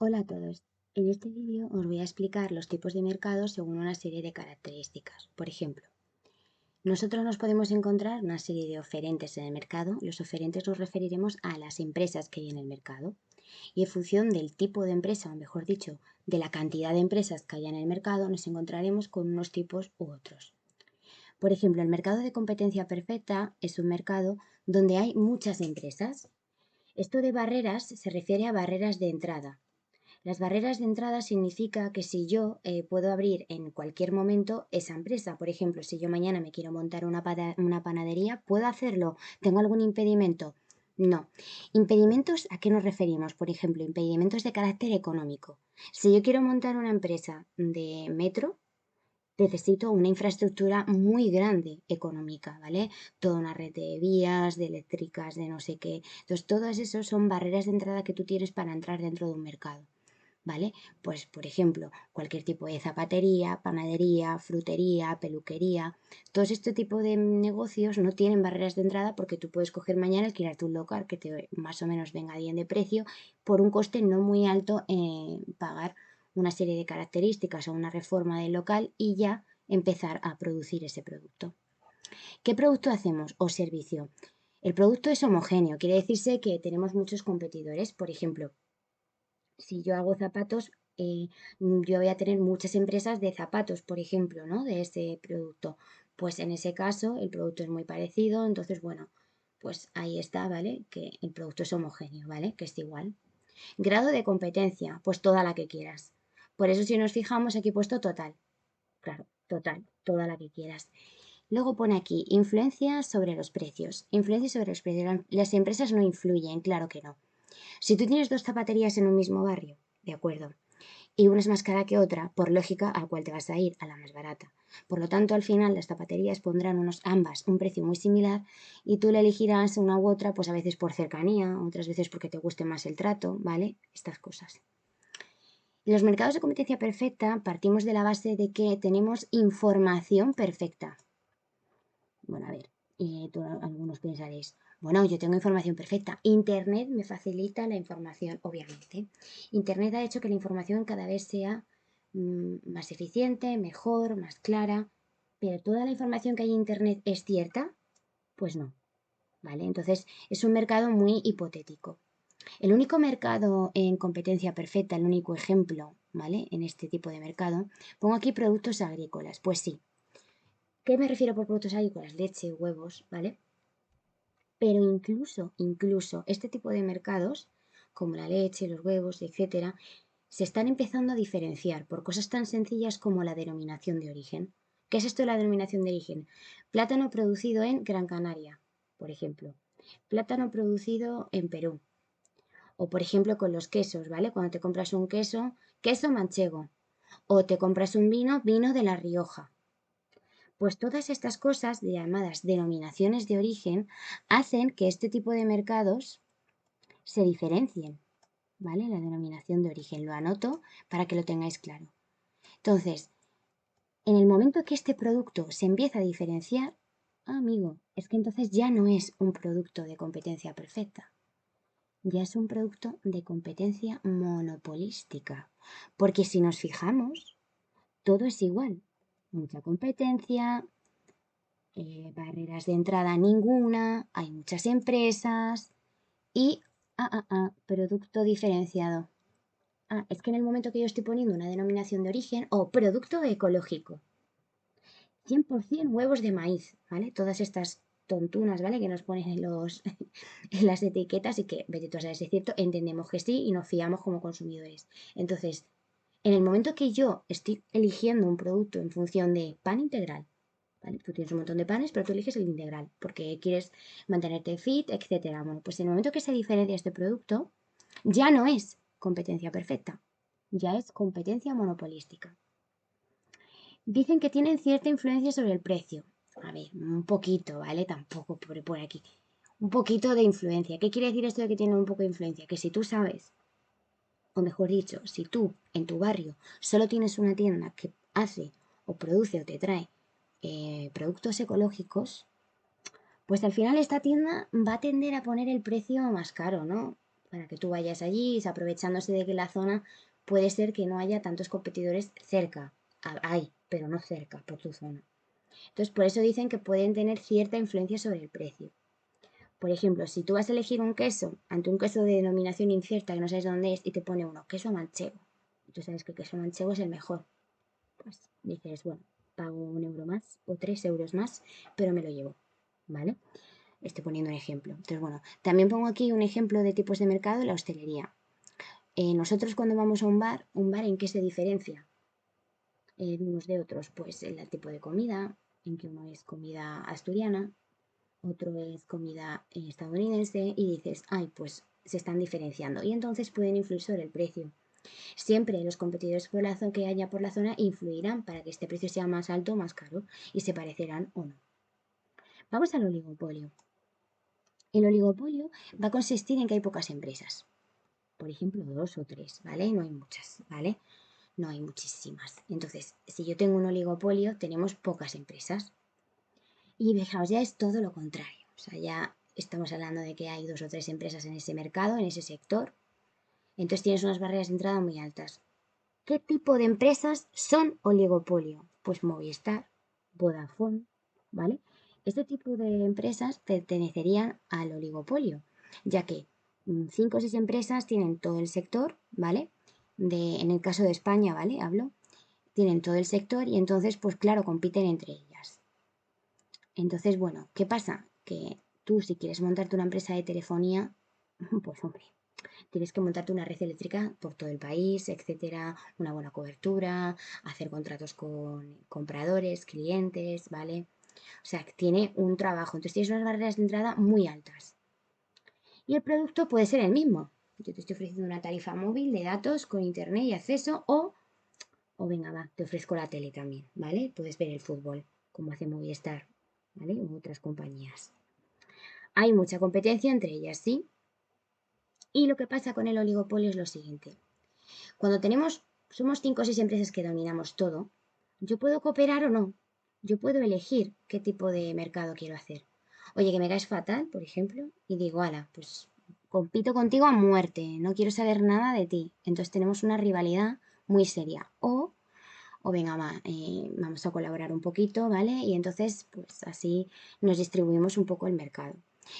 Hola a todos. En este vídeo os voy a explicar los tipos de mercados según una serie de características. Por ejemplo, nosotros nos podemos encontrar una serie de oferentes en el mercado. Los oferentes nos referiremos a las empresas que hay en el mercado. Y en función del tipo de empresa, o mejor dicho, de la cantidad de empresas que haya en el mercado, nos encontraremos con unos tipos u otros. Por ejemplo, el mercado de competencia perfecta es un mercado donde hay muchas empresas. Esto de barreras se refiere a barreras de entrada. Las barreras de entrada significa que si yo puedo abrir en cualquier momento esa empresa, por ejemplo, si yo mañana me quiero montar una panadería, ¿puedo hacerlo? ¿Tengo algún impedimento? No. ¿Impedimentos a qué nos referimos? Por ejemplo, impedimentos de carácter económico. Si yo quiero montar una empresa de metro, necesito una infraestructura muy grande económica, ¿vale? Toda una red de vías, de eléctricas, de no sé qué. Entonces, todas esas son barreras de entrada que tú tienes para entrar dentro de un mercado. ¿Vale? Pues, por ejemplo, cualquier tipo de zapatería, panadería, frutería, peluquería, todo este tipo de negocios no tienen barreras de entrada porque tú puedes coger mañana, alquilarte un local que te más o menos venga bien de precio por un coste no muy alto, pagar una serie de características o una reforma del local y ya empezar a producir ese producto. ¿Qué producto hacemos o servicio? El producto es homogéneo, quiere decirse que tenemos muchos competidores. Por ejemplo, si yo hago zapatos, yo voy a tener muchas empresas de zapatos, por ejemplo, ¿no? De ese producto. Pues en ese caso el producto es muy parecido, entonces, bueno, pues ahí está, ¿vale? Que el producto es homogéneo, ¿vale? Que es igual. Grado de competencia, pues toda la que quieras. Por eso si nos fijamos aquí he puesto total, claro, total, toda la que quieras. Luego pone aquí, influencia sobre los precios. Influencia sobre los precios. Las empresas no influyen, claro que no. Si tú tienes dos zapaterías en un mismo barrio, de acuerdo, y una es más cara que otra, por lógica, ¿a cuál te vas a ir? A la más barata. Por lo tanto, al final las zapaterías pondrán ambas un precio muy similar y tú le elegirás una u otra, pues a veces por cercanía, otras veces porque te guste más el trato, ¿vale? Estas cosas. En los mercados de competencia perfecta partimos de la base de que tenemos información perfecta. Bueno, a ver, algunos pensaréis, bueno, yo tengo información perfecta. Internet me facilita la información, obviamente. Internet ha hecho que la información cada vez sea más eficiente, mejor, más clara, pero ¿toda la información que hay en Internet es cierta? Pues no, ¿vale? Entonces es un mercado muy hipotético. El único mercado en competencia perfecta, el único ejemplo, ¿vale? En este tipo de mercado, pongo aquí productos agrícolas. Pues sí. ¿Qué me refiero por productos agrícolas? Leche, huevos, ¿vale? Pero incluso este tipo de mercados, como la leche, los huevos, etcétera, se están empezando a diferenciar por cosas tan sencillas como la denominación de origen. ¿Qué es esto de la denominación de origen? Plátano producido en Gran Canaria, por ejemplo. Plátano producido en Perú. O por ejemplo con los quesos, ¿vale? Cuando te compras un queso, queso manchego. O te compras un vino, vino de La Rioja. Pues todas estas cosas, llamadas denominaciones de origen, hacen que este tipo de mercados se diferencien, ¿vale? La denominación de origen. Lo anoto para que lo tengáis claro. Entonces, en el momento que este producto se empieza a diferenciar, amigo, es que entonces ya no es un producto de competencia perfecta, ya es un producto de competencia monopolística. Porque si nos fijamos, todo es igual. Mucha competencia, barreras de entrada ninguna, hay muchas empresas y producto diferenciado. Es que en el momento que yo estoy poniendo una denominación de origen o producto ecológico, 100% huevos de maíz, ¿vale? Todas estas tontunas, ¿vale? Que nos ponen en las etiquetas y que, vete tú a saber si es cierto, entendemos que sí y nos fiamos como consumidores. Entonces, en el momento que yo estoy eligiendo un producto en función de pan integral, ¿vale? Tú tienes un montón de panes, pero tú eliges el integral porque quieres mantenerte fit, etcétera. Bueno, pues en el momento que se diferencia este producto, ya no es competencia perfecta, ya es competencia monopolística. Dicen que tienen cierta influencia sobre el precio. A ver, un poquito, ¿vale? Tampoco por aquí. Un poquito de influencia. ¿Qué quiere decir esto de que tienen un poco de influencia? Que si tú sabes, o mejor dicho, si tú en tu barrio solo tienes una tienda que hace o produce o te trae productos ecológicos, pues al final esta tienda va a tender a poner el precio más caro, ¿no? para que tú vayas allí, aprovechándose de que la zona puede ser que no haya tantos competidores cerca. Hay, pero no cerca, por tu zona. Entonces, por eso dicen que pueden tener cierta influencia sobre el precio. Por ejemplo, si tú vas a elegir un queso ante un queso de denominación incierta que no sabes dónde es y te pone uno, queso manchego, y tú sabes que el queso manchego es el mejor, pues dices, bueno, pago 1 euro más o 3 euros más, pero me lo llevo, ¿vale? Estoy poniendo un ejemplo. Entonces, bueno, también pongo aquí un ejemplo de tipos de mercado en la hostelería. Nosotros cuando vamos a un bar ¿en qué se diferencia unos de otros? Pues en el tipo de comida, en que uno es comida asturiana, otro es comida estadounidense y dices, ay, pues se están diferenciando y entonces pueden influir sobre el precio. Siempre los competidores por la zona que haya por la zona influirán para que este precio sea más alto o más caro y se parecerán o no. Vamos al oligopolio. El oligopolio va a consistir en que hay pocas empresas. Por ejemplo, 2 o 3, ¿vale? No hay muchas, ¿vale? No hay muchísimas. Entonces, si yo tengo un oligopolio, tenemos pocas empresas. Y fijaos, ya es todo lo contrario. O sea, ya estamos hablando de que hay 2 o 3 empresas en ese mercado, en ese sector. Entonces tienes unas barreras de entrada muy altas. ¿Qué tipo de empresas son oligopolio? Pues Movistar, Vodafone, ¿vale? Este tipo de empresas pertenecerían al oligopolio, ya que 5 o 6 empresas tienen todo el sector, ¿vale? En el caso de España, ¿vale? Hablo, tienen todo el sector y entonces, pues claro, compiten entre ellas. Entonces, bueno, ¿qué pasa? Que tú si quieres montarte una empresa de telefonía, pues hombre, tienes que montarte una red eléctrica por todo el país, etcétera, una buena cobertura, hacer contratos con compradores, clientes, ¿vale? O sea, tiene un trabajo. Entonces tienes unas barreras de entrada muy altas. Y el producto puede ser el mismo. Yo te estoy ofreciendo una tarifa móvil de datos con internet y acceso o venga, va, te ofrezco la tele también, ¿vale? Puedes ver el fútbol, como hace Movistar, ¿vale? U otras compañías. Hay mucha competencia entre ellas, ¿sí? Y lo que pasa con el oligopolio es lo siguiente. Cuando somos 5 o 6 empresas que dominamos todo, yo puedo cooperar o no. Yo puedo elegir qué tipo de mercado quiero hacer. Oye, que me caes fatal, por ejemplo, y digo, ala, pues compito contigo a muerte, no quiero saber nada de ti. Entonces tenemos una rivalidad muy seria. O venga, vamos a colaborar un poquito, ¿vale? Y entonces, pues así nos distribuimos un poco el mercado.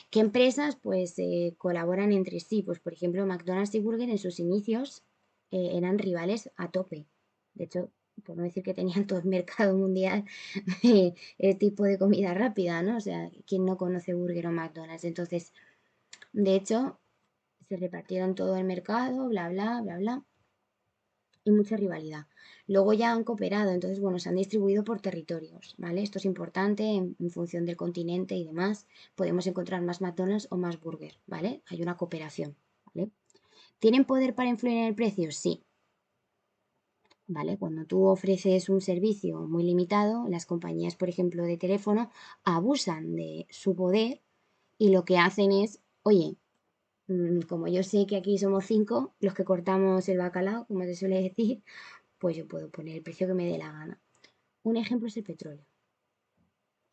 ¿Qué empresas, pues, colaboran entre sí? Pues, por ejemplo, McDonald's y Burger en sus inicios eran rivales a tope. De hecho, por no decir que tenían todo el mercado mundial de tipo de comida rápida, ¿no? O sea, ¿quién no conoce Burger o McDonald's? Entonces, de hecho, se repartieron todo el mercado, bla, bla, bla, bla y mucha rivalidad. Luego ya han cooperado, entonces, bueno, se han distribuido por territorios, ¿vale? Esto es importante en función del continente y demás. Podemos encontrar más McDonald's o más Burger, ¿vale? Hay una cooperación, ¿vale? ¿Tienen poder para influir en el precio? Sí, ¿vale? Cuando tú ofreces un servicio muy limitado, las compañías, por ejemplo, de teléfono, abusan de su poder y lo que hacen es, oye, como yo sé que aquí somos 5 los que cortamos el bacalao, como se suele decir, pues yo puedo poner el precio que me dé la gana. Un ejemplo es el petróleo,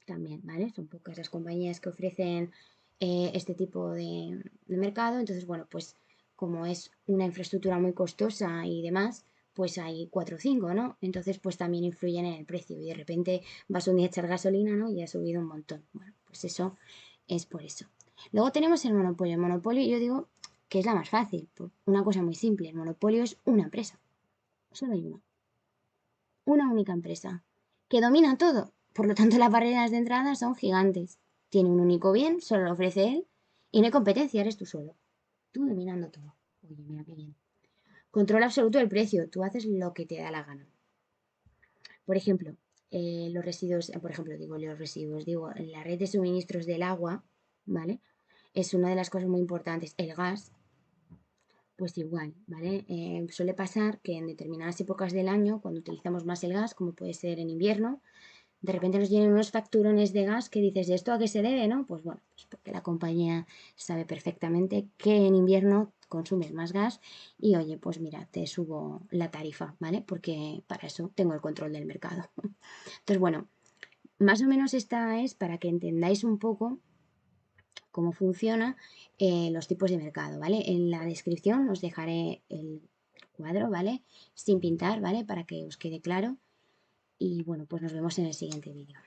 también, ¿vale? Son pocas las compañías que ofrecen este tipo de mercado, entonces, bueno, pues como es una infraestructura muy costosa y demás, pues hay 4 o 5, ¿no? Entonces, pues también influyen en el precio y de repente vas un día a echar gasolina, ¿no? Y ha subido un montón. Bueno, pues eso es por eso. Luego tenemos el monopolio. El monopolio yo digo que es la más fácil, por una cosa muy simple. El monopolio es una empresa, solo hay una única empresa, que domina todo. Por lo tanto, las barreras de entrada son gigantes. Tiene un único bien, solo lo ofrece él, y no hay competencia, eres tú solo. Tú dominando todo. Oye, mira qué bien. Control absoluto del precio, tú haces lo que te da la gana. Por ejemplo, los residuos, por ejemplo, digo los residuos, digo, en la red de suministros del agua, ¿vale? Es una de las cosas muy importantes. El gas, pues igual, ¿vale? Suele pasar que en determinadas épocas del año, cuando utilizamos más el gas, como puede ser en invierno, de repente nos vienen unos facturones de gas que dices, ¿y esto a qué se debe, no? Pues bueno, pues porque la compañía sabe perfectamente que en invierno consumes más gas y oye, pues mira, te subo la tarifa, ¿vale? Porque para eso tengo el control del mercado. Entonces, bueno, más o menos esta es para que entendáis un poco cómo funciona los tipos de mercado, ¿vale? En la descripción os dejaré el cuadro, ¿vale? Sin pintar, ¿vale? Para que os quede claro. Y bueno, pues nos vemos en el siguiente vídeo.